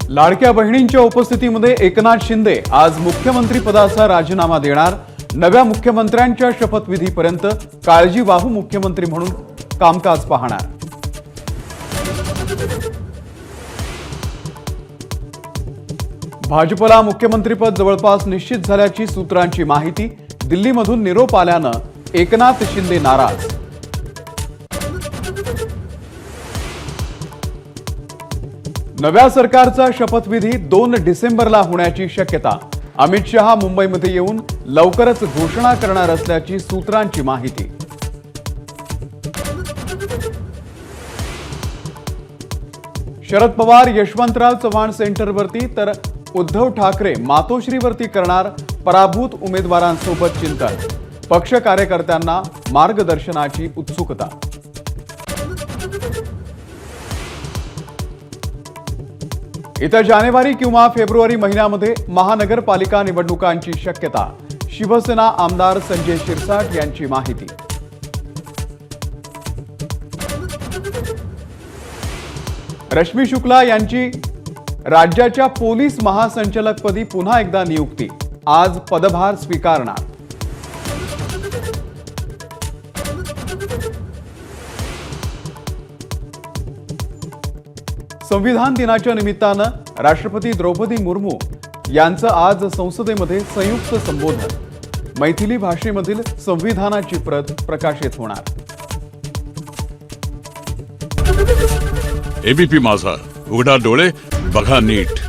लाडक्या बहिणींच्या उपस्थितीमध्ये एकनाथ शिंदे आज मुख्यमंत्री पदाचा राजीनामा देणार। नव्या मुख्यमंत्र्यांच्या शपथविधीपर्यंत काळजीवाहू मुख्यमंत्री म्हणून कामकाज पाहणार। भाजपला मुख्यमंत्रीपद जवळपास निश्चित झाल्याची सूत्रांची माहिती। दिल्लीमधून निरोप आल्यानं एकनाथ शिंदे नाराज। नव्या सरकारचा शपथविधी 2 डिसेंबरला होण्याची शक्यता। अमित शहा मुंबईमध्ये येऊन लवकरच घोषणा करणार असल्याची सूत्रांची माहिती। शरद पवार यशवंतराव चव्हाण सेंटरवरती तर उद्धव ठाकरे मातोश्रीवरती करणार पराभूत उमेदवारांसोबत चिंतन। पक्ष कार्यकर्त्यांना मार्गदर्शनाची उत्सुकता। येत्या जानेवारी किंवा फेब्रुवारी महिन्यामध्ये महानगरपालिका निवडणुकांची शक्यता। शिवसेना आमदार संजय शिरसाट यांची माहिती। रश्मी शुक्ला यांची राज्याच्या पोलीस महासंचालकपदी पुन्हा एकदा नियुक्ती। आज पदभार स्वीकारणार। संविधान दिनाच्या निमित्तानं राष्ट्रपती द्रौपदी मुर्मू यांचं आज संसदेमध्ये संयुक्त संबोधन। मैथिली भाषेमधील संविधानाची प्रत प्रकाशित होणार। एबीपी माझा, उघडा डोळे बघा नीट।